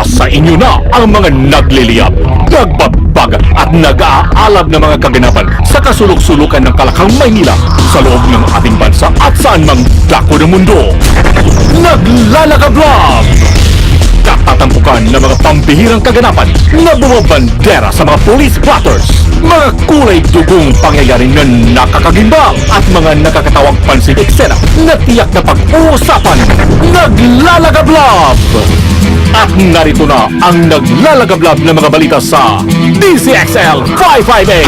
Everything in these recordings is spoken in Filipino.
Sa inyo na ang mga nagliliyab, nagbabag at nag-aalab na mga kaganapan sa kasulok-sulukan ng Kalakang Maynila sa loob ng ating bansa at saan mang dako ng mundo. Naglalakab Vlog! Katatampukan ng mga pambihirang kaganapan na bumabandera sa mga police blotters, mga kulay dugong pangyayari na nakakagimbang at mga nakakatawang pansing eksena na tiyak na pag-uusapan. Naglalagablab! At narito na ang naglalagablab na mga balita sa DCXL 558!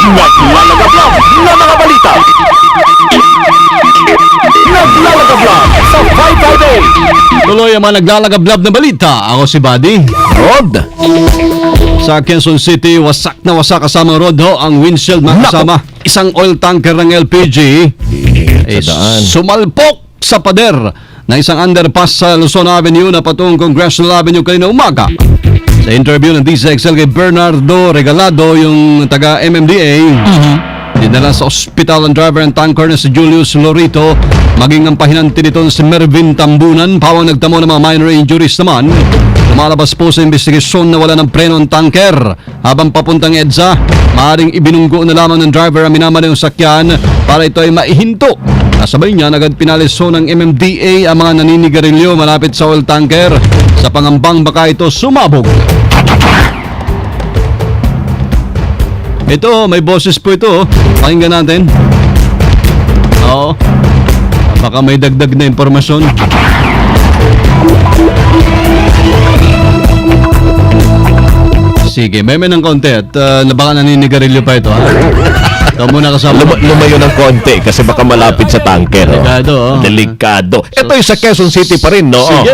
Naglalagablab na mga balita! Naglalagablab sa 558! Tuloy ang mga naglalagablab na balita. Ako si Buddy Rod. Sa Quezon City, wasak na wasak kasama Rod ho ang windshield na kasama isang oil tanker ng LPG sumalpok sa pader na isang underpass sa Luzon Avenue na patungong Congressional Avenue kanina umaga. Sa interview ng DCXL kay Bernardo Regalado, yung taga MMDA, dinala sa ospital ang driver ng tanker na si Julius Lorito, maging ang pahinanti nito si Mervin Tambunan. Pawang nagtamo ng mga minor injuries naman. Lumalabas po sa investigasyon na wala ng preno ang tanker. Habang papuntang EDSA, maaaring ibinunggo na lamang ng driver ang minamali ng sakyan para ito ay maihinto. Kasabay niya, agad pinaliso ng MMDA ang mga naninigarilyo malapit sa oil tanker sa pangambang baka ito sumabog. Ito, may boses po ito. Pakinggan natin. Oo. Baka may dagdag na impormasyon. Sige, meme ng konti at baka naninigarilyo pa ito, ha? Ito muna kasama. Lumayo ng konti kasi baka malapit sa tanker. Delikado, oh. Delikado. Ito ay sa Quezon City pa rin, no? Sige.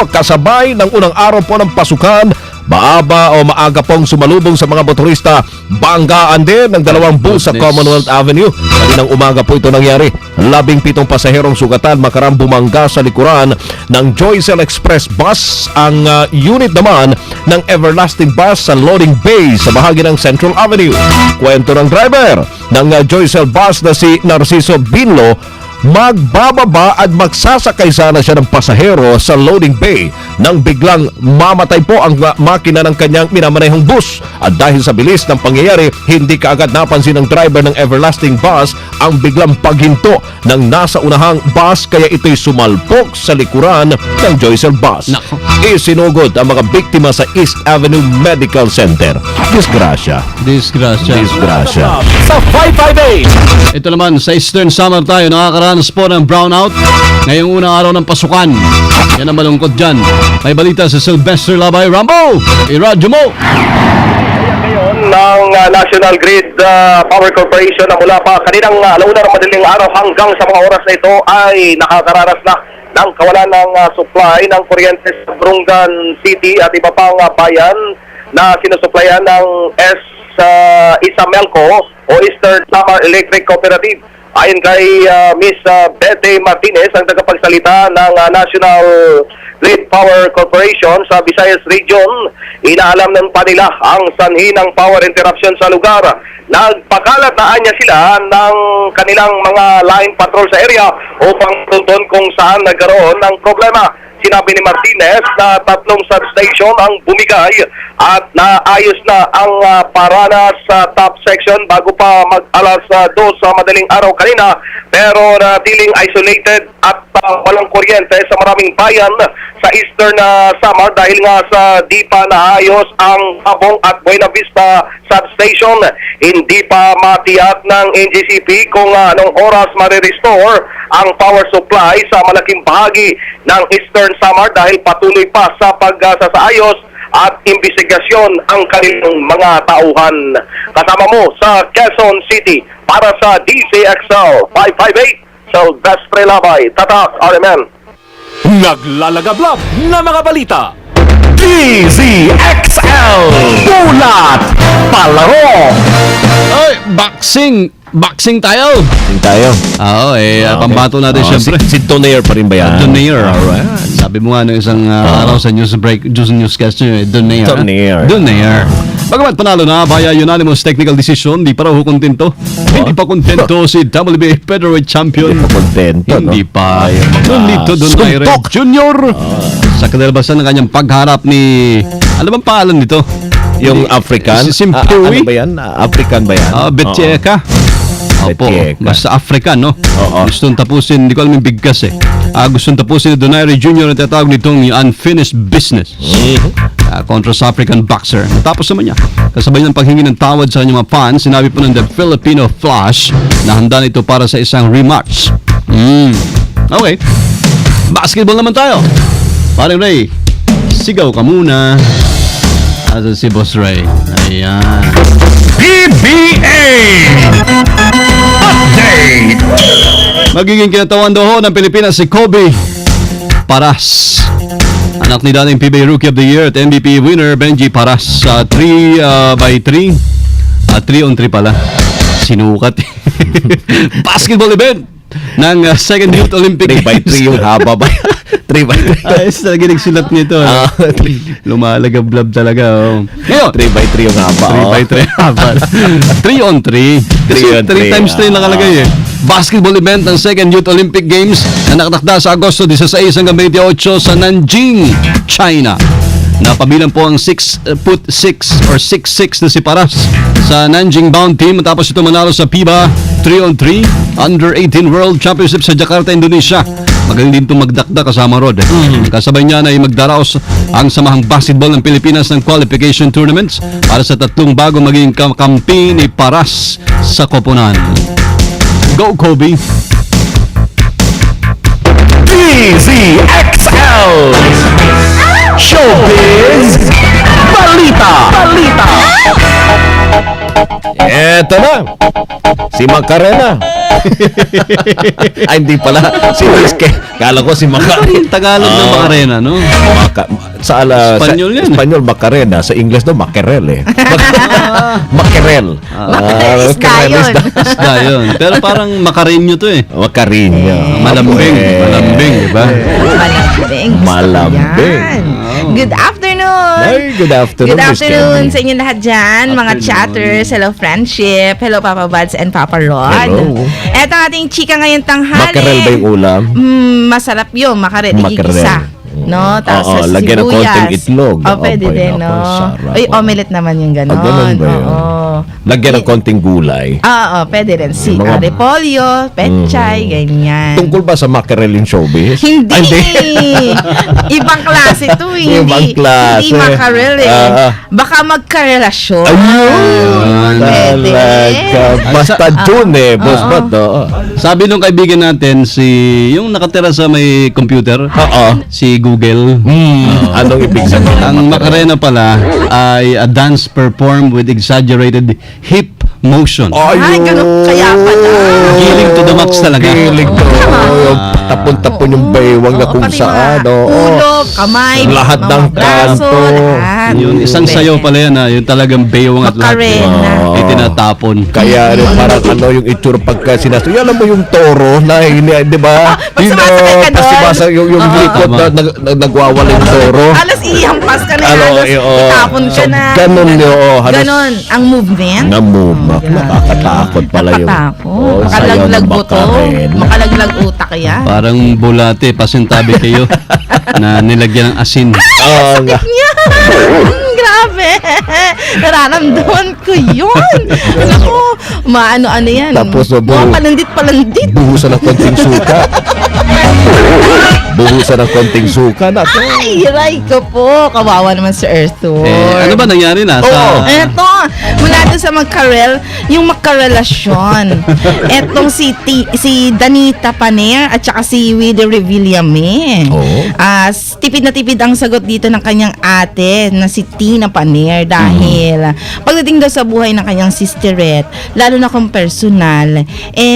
Kasabay ng unang araw po ng pasukan, maaga pong sumalubong sa mga motorista. Banggaan din ng dalawang bus sa Commonwealth Avenue. Kaninang umaga po ito nangyari. 17 pasaherong sugatan makarang bumangga sa likuran ng Joycel Express bus. Ang unit naman ng Everlasting bus sa loading bay sa bahagi ng Central Avenue. Kwento ng driver ng Joycel bus na si Narciso Binlo, magbababa at magsasakay sana siya ng pasahero sa loading bay nang biglang mamatay po ang makina ng kanyang minamanehong bus. At dahil sa bilis ng pangyayari, hindi kaagad napansin ng driver ng Everlasting bus ang biglang paghinto ng nasa unahang bus, kaya ito'y sumalpok sa likuran ng Joycel bus. Isinugod ang mga biktima sa East Avenue Medical Center. Disgrasya. Sa 558! Ito naman, sa Eastern Summer tayo, nakakaranas po ng brownout ngayong unang araw ng pasukan. Yan ang malungkot dyan. May balita sa Sylvester Labay. Rambo! I-radyo mo! Ngayon ng National Grid Power Corporation na mula pa kaninang alauna ng madaling araw hanggang sa mga oras na ito ay nakakaranas na ng kawalan ng supply ng kuryente sa Brungan City at iba pang bayan na sinusuplayan ng Isamelco o Eastern Samar Electric Cooperative. Ayon kay Miss Betty Martinez, ang tagapagsalita ng National Grid Power Corporation sa Visayas Region, inaalam ng panila ang sanhi ng power interruption sa lugar. Nagpakalat na niya sila ng kanilang mga line patrol sa area upang tuntun kung saan nagkaroon ng problema. Sinabi ni Martinez na 3 substation ang bumigay at naayos na ang paranas sa top section bago pa mag-alas 2 sa madaling araw kanina, pero natiling isolated at walang kuryente sa maraming bayan sa Eastern Samar dahil nga sa di pa naayos ang Abong at Buena Vista substation. Hindi pa matiyak ng NGCP kung anong oras marirestore ang power supply sa malaking bahagi ng Eastern Samar dahil patuloy pa sa pagsasaayos at imbestigasyon ang kanilang mga tauhan. Kasama mo sa Quezon City para sa DCXL 558, Sylvester Labay, Tatak, RMN. Naglalagablab na mga balita. DZXL Bulat Palaro. Ay, boxing tayo. Oo, pambato natin siyempre. Si Donaire pa rin ba yan? Donaire. Alright. Sabi mo nga nung isang araw sa news break, newscast nyo, Donaire. Bagamat panalo na via unanimous technical decision, di pa raw kontento. Hindi pa kontento si WBA Featherweight Champion. Kontento, no? Hindi pa. Nonito Donaire Suntok! Jr. Sa kadalabasan ng kanyang pagharap ni... Ano bang pangalan nito? Yung African? Si Simpiwi? Ano ba yan? African ba yan? Betcheka. Opo, Betcheka. basta African, no? Oo. Gustong tapusin, hindi ko alam yung bigkas eh. Gustong tapusin ni Donaire Jr. ang tatawag nitong unfinished business. Kontra sa African boxer. Natapos naman niya. Kasabay ng paghingi ng tawad sa kanyang mga fans, sinabi po ng The Filipino Flash na handa nito para sa isang rematch. Okay. Basketball naman tayo. Paring Ray, sigaw ka muna. Asa si Boss Ray? Ayan. PBA Update! Magiging kinatawan daw ho ng Pilipinas si Kobe Paras. Anak ni dating PBA Rookie of the Year at MVP winner Benji Paras sa 3x3. 3-on-3 pala. Sinukat. Basketball event ng Second Youth Olympic 3x3 yung haba ba? 3x3. Ayos talaga nagsulat nito. Lumalagablab talaga. Oh. Ngayon, 3x3 yung haba. 3x3 haba. 3-on-3. Kasi 3 times 3 nakalagay eh. Basketball event ng Second Youth Olympic Games na nakatakda sa Agosto 16 hanggang 28 sa Nanjing, China. Napabilang po ang 6'6" or 6'6" na si Paras sa Nanjing bound team matapos ito manalo sa FIBA 3-on-3 Under-18 World Championship sa Jakarta, Indonesia. Magaling din itong magdakda kasama Rod. Kasabay niya na ay magdaraos ang Samahang Basketball ng Pilipinas ng qualification tournaments para sa 3 bago maging kampi ni Paras sa koponan. Go Kobe! DZXL Showbiz Balita! Eto na! Si Macarena. Ay, hindi pala. Si Rizke. Kala ko si Macarena. Tagalog ng Macarena, no? Espanyol Espanyol yan. Espanyol Macarena. Sa English no, Mackerel eh. Mackerel. Isda yun. Isda yun. Pero parang Macareño to eh. Macarena. Malambing. Malambing, di ba? Malambing. Malambing. Yan. Good afternoon. Ay, good afternoon. Good Miss afternoon Kenny. sa inyo lahat dyan, mga Afternoon. chatters. Hello, friendship. Hello, Papa Buds and Papa Rod. Hello. Eto ang ating chika ngayong tanghali. Mackerel ba yung ulam? Masarap yun. Makarel. Mackerel. Igigisa. No? Tapos Oo, sa lagyan ng sibuyas. konting itlog. Oh, pwede Abay, din, naku, no? sarap. Ay, omelette naman yung ganon. Ganun ba yun? Oo. Lagyan ng konting gulay. Oo, pwede rin. Si Yung mga- repolyo, pechay, ganyan. Tungkol ba sa mackerel yung showbiz? Hindi. Ay, Ibang klase to eh. Ibang klase. Hindi makarel eh. Baka magkarelasyon. Ayun! Pwede. Talaga. Basta June eh, boss Oo. Bat. Oo. Sabi nung kaibigan natin, yung nakatira sa may computer, si Google, Anong ibig sabihin? ang Macarena pala ay a dance performed with exaggerated hip motion. Ay, ganun kaya pala. Giling to the max talaga. Kilig to. Yung tapon-tapon yung baywang na Oo, kung pati saan. mga Oo. ulo, kamay, Lahat mga ng braso, kanto. lahat. Yun, isang Pwede. sayaw pala yan yung talagang baywang at lahat. Macarena. Itinatapon. Kaya rin parang ano yung itsura pagka sinasabi. Alam mo yung toro na di ba? pag sumasakay ka doon. Pasibasa yung likod na nagwawala yung toro. Alas ihampas ka na Ano, halos oo. itapon ka So, na. ganun yun, oo, halos- Ganon. Ang movement. Na move. Nakakatakot pala yung Nakatakot. sayaw Makalaglag ng buto. Macarena. Makalaglag utak yan. Parang bulate, pasintabi kayo na nilagyan ng asin. Oo nga. Yan! Grabe! Nararamdaman ko yun! Ako, maano-ano yan. Tapos, Mga palandit-palandit. Buhusan ng konting suka. Buhusan ng konting suka na to. Ay, ray ko po. Kawawa naman si Earthworm. Ano ba nangyari na? Oo. Eto, mula doon sa magkarel, yung magkarelasyon. Etong si Danita Paner at saka si Willie Revillame. Oo. Tipid na tipid ang sagot dito ng kanyang ate na si Tina Paner dahil pagdating daw sa buhay ng kanyang sisterette, lalo na kung personal,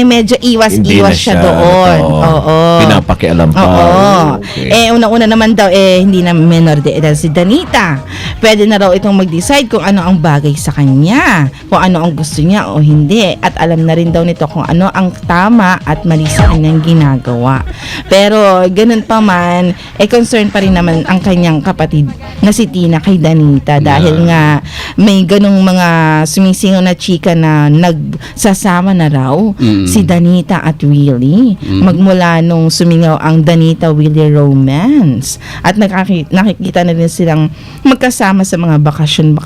medyo Hindi na iwas-iwas siya doon. Oo. Pinapakialam pa. Oo. Okay. Una-una naman daw, hindi na menor de edad si Danita. Pwede na raw itong mag-decide kung ano ang bagay sa kanya kung ano ang gusto niya o hindi, at alam na rin daw nito kung ano ang tama at mali sa kanyang ginagawa. Pero ganun pa man, concern pa rin naman ang kanyang kapatid na si Tina kay Danita, dahil nga may ganung mga sumisingaw na chika na nagsasama na raw si Danita at Willie magmula nung sumingaw ang Danita-Willie romance, at nakikita na rin silang magkasama sa mga bakasyon,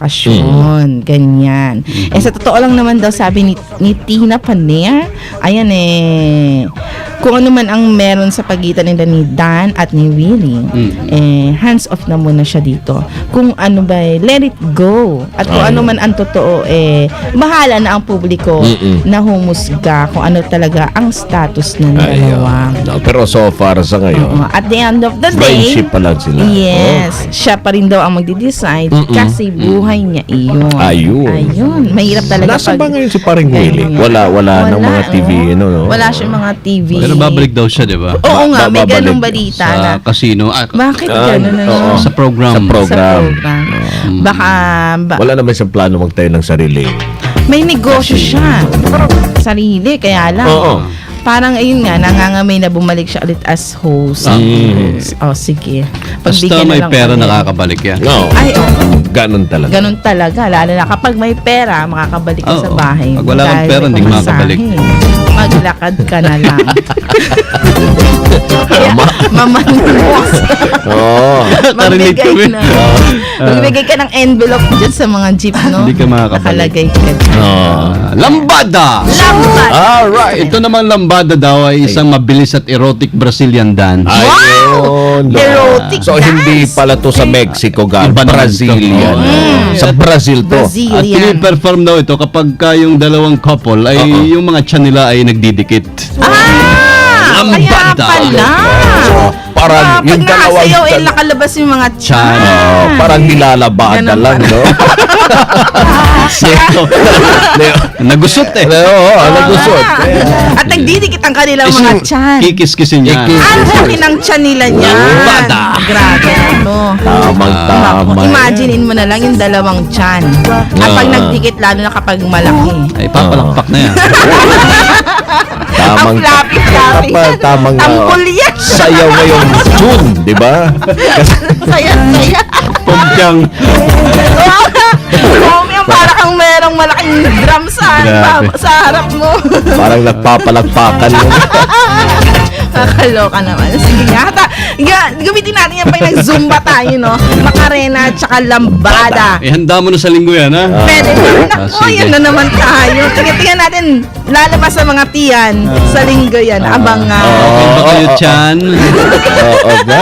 ganyan. Sa totoo lang naman daw, sabi ni Tina Paner, ayan kung ano man ang meron sa pagitan nila ni Dan at ni Willie, hands off na muna siya dito. Kung ano ba, let it go. At kung ano man ang totoo, bahala na ang publiko na humusga kung ano talaga ang status ng dalawa. No, pero so far sa ngayon, At the end of the day, friendship pa lang sila. yes, siya pa rin daw ang magde-decide kasi buhay niya iyon. Ayun. Mahirap talaga Nasa ba ngayon si paring Willie? Wala ng mga TV, no? Wala siyang mga TV. Pero babalik daw siya, di ba? Oo nga, may babalik ganung balita na. Sa casino. Bakit ganun? oo. Sa program. Sa program. Baka, Wala naman siyang plano magtayo ng sarili. may negosyo siya. Sarili, kaya lang. Oo. Parang ayun nga, nangangamay na bumalik siya ulit as host. Sige. Basta Pagbigyan na may lang pera, ulit. nakakabalik yan. No. Ay, oo. Ganun talaga. Ganun talaga. Lalo na kapag may pera, makakabalik ka sa Oo. bahay. Pag wala kang Dahil pera, may hindi ka pamasahe. makakabalik. Maglakad ka na lang. Kaya, mamanos. Oo. Narinig ko, eh. Magbigay ka ng envelope dyan sa mga jeep, no? Hindi ka makakabalik. Nakalagay ka dyan. Lambada! Lambat! Alright. Ito naman lambada daw ay isang mabilis at erotic Brazilian dance. Ayun. Erotic So, dance. hindi pala to sa Mexico, Iba naman Brazilian. to. Sa Brazil to. At Brazilian. perform daw ito kapag yung dalawang couple ay yung mga tiyan nila ay nagdidikit. Kaya Lambada. pala. Parang Pag yung dalawang nakasayaw, nakalabas yung mga Tiyan. tiyan. parang nilalabada Ganun lang, no? Nagusot eh. Oo, nagusot. At nagdidikit ang kanilang mga tiyan. Kikis-kisin niya. Ang laki ng tiyan nila niyan. Bata. Grabe, ano. Tamang-tama. Imaginein mo na lang yung dalawang tiyan. At pag nagdikit, lalo na kapag malaki. Ay, papalakpak na yan. Ang flappy-flappy. Tamang Tampol yan. sayaw ngayong June, di ba? Saya-saya. Pagkang Yung para kang merong malaking drum Grabe. sa harap mo. Parang nagpapalagpakan yun. Kakaloka naman. Sige nga. Gamitin natin yan pag nag-zumba tayo, no? Macarena at saka lambada. ihanda mo na sa linggo yan, ha? Pwede ba? Naku, sige. yan na naman tayo. Tingnan natin, lalabas sa mga tiyan sa linggo yan. Abangan. Okay ba kayo, Chan? Oo nga.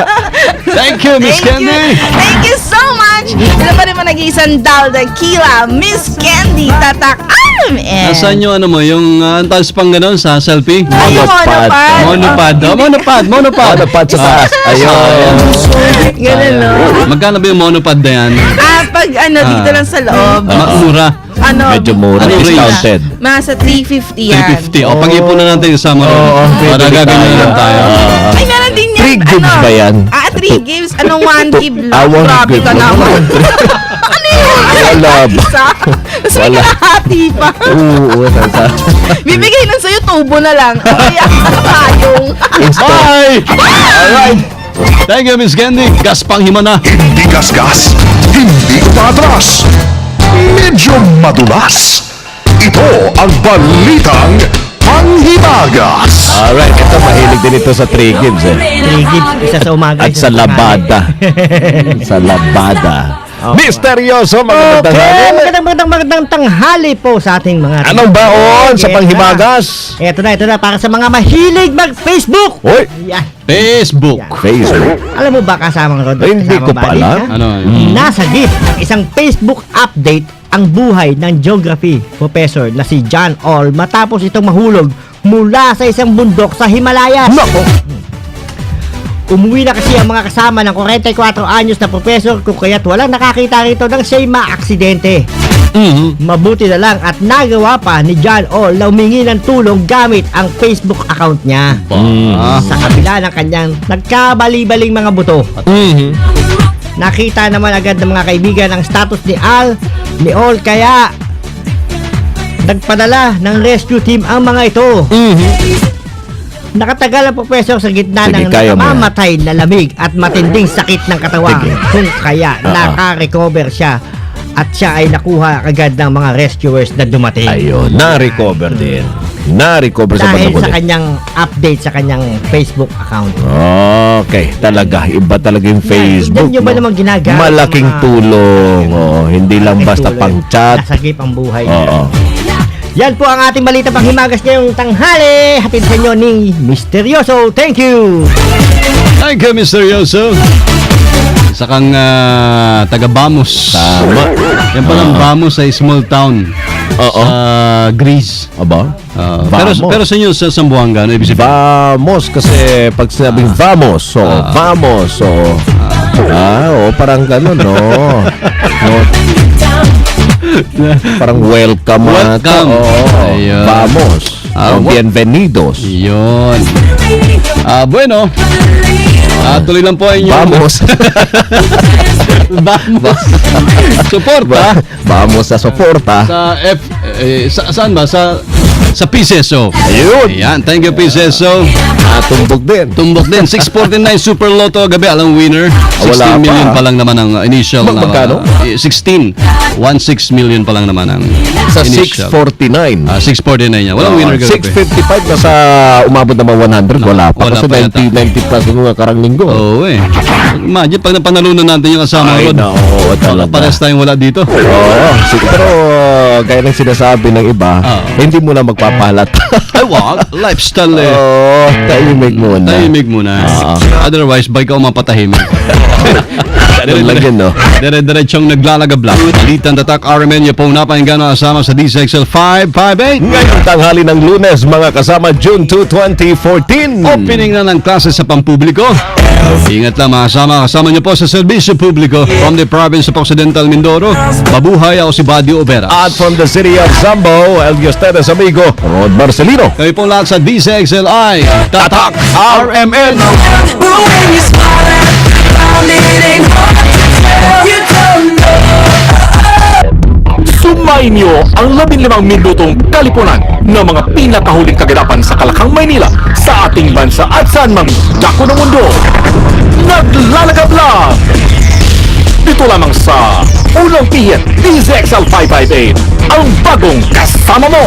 Thank you, Miss Thank you. Candy. Thank you so much. Ito pa rin mo nag-iisang Daldakila, Miss Candy, Tatak Alam. Nasaan yung ano mo, yung antas pang ganon sa selfie? Ay, yung monopod. Monopod. Monopod sa taas. Ayun. Ganun, no? Magkano ba yung monopod na yan? Pag dito lang sa loob. Mura. Medyo mura. Ano Discounted. Mga sa 350 yan. 350. O, pang-ipunan natin yung summer. Para gaganyan lang tayo. Ay, meron din yan. 3 gigs ba yan? 3 gives. Anong 1 give lang? One Grabe give. ka naman. Ano yun? Wala ba? Isa. Tapos may Wala. kalahati pa. Oo, Bibigay lang sa'yo, tubo na lang. O kaya, payong. Bye! Alright. Thank you, Miss Candy. Gaspang himana. Hindi gasgas, hindi patras, medyo madulas. Ito ang balitang panghimagas. Alright, ito mahilig din ito sa 3 gigs eh. Higit, isa sa umaga. At sa labada. Sa labada. Misteryoso, mga Okay, tanghali. magandang tanghali po sa ating mga... Anong baon sa panghimagas? Ito na, para sa mga mahilig mag-Facebook. Hoy, Yan. Facebook. Facebook. Alam mo ba kasamang Rod? Ay, hindi kasama ko ba pa din, alam. ha? Ano? Nasa gift ng isang Facebook update ang buhay ng geography professor na si John All matapos itong mahulog mula sa isang bundok sa Himalayas. Nako. Umuwi na kasi ang mga kasama ng 44 anyos na professor kung kaya't walang nakakita rito ng siya'y maaksidente. Mabuti na lang at nagawa pa ni John All na humingi ng tulong gamit ang Facebook account niya. Sa kabila ng kanyang nagkabali-baling mga buto. Nakita naman agad ng mga kaibigan ang status ni All kaya Nagpadala ng rescue team ang mga ito. Nakatagal ang professor sa gitna Sige, ng kaya mo yan. namamatay na lamig at matinding sakit ng katawan. Sige. Kung kaya naka-recover siya at siya ay nakuha agad ng mga rescuers na dumating. Ayun, na-recover din. Na-recover sa Dahil bandang sa huli. kanyang update sa kanyang Facebook account. Okay, talaga. Iba talaga yung Facebook. Yan nyo ba no? naman ginagamit Malaking ang mga- tulong. Oh, hindi lang basta Tuloy. pang chat. Nasagip ang buhay. Oo. Yan po ang ating balita panghimagas ngayong tanghali. Hatid sa inyo ni Misteryoso. Thank you! Thank you, Mr. Yoso. Isa kang taga Bamos. Tama. Yan palang Bamos ay small town. Oo. Sa Greece. Aba? Pero, Vamos. pero sa inyo, sa Zamboanga, ano ibig sabihin? Vamos kasi pag sinabing vamos, so vamos, so parang gano'n, no? No. Parang welcome. Welcome. Ayun. Vamos. Bienvenidos. Yun. Bueno. Tuloy lang po ang inyong... Vamos. Vamos. Suporta. Vamos sa suporta. Sa saan ba? Sa PCSO. Ayun. Ayan. Thank you, PCSO. Tumbok din. Tumbok din. 649 Super Lotto gabi. Alang winner. 16 Wala pa. million pa lang naman ang initial. Magkano? 16. 16 million pa lang naman ang Sa initial. 649. 649 niya. Walang winner gabi. 655 na sa umabot naman 100. Wala pa. Wala Kasi pa yata. 90 plus yung mga karang linggo. Oo eh. Imagine pag napanalunan natin yung kasama Ay, ko. nako, talaga. Pares tayong wala dito. Oo. Pero gaya ng sinasabi ng iba, hindi mo na magpapahalata. Ay, wag. Lifestyle eh. Oo. Tahimik muna. Tahimik muna. Otherwise, ba'y ka mapatahimik? Ganun lang yun, no? Dire-diretsong naglalagabla. Alitan tatak RMN yung po napahinggan na kasama sa DZXL 558. Ngayong tanghali ng Lunes, mga kasama, June 2, 2014. Opening na ng klase sa pampubliko. Ingat lang mga kasama niyo po sa serbisyo publiko from the province of Occidental Mindoro. Mabuhay ako si Badio Obera. At from the city of Zambo, El Diostedes amigo, Rod Marcelino. Kayo pong lahat sa DZXLI Tatak RMN. Sumayin niyo ang 15 minutong kalipunan ng mga pinakahuling kaganapan sa Kalakang Maynila sa ating bansa at saan mang dako ng mundo. Naglalagabla! Dito lamang sa Unang Pihit, DZXL 558, ang bagong kasama mo.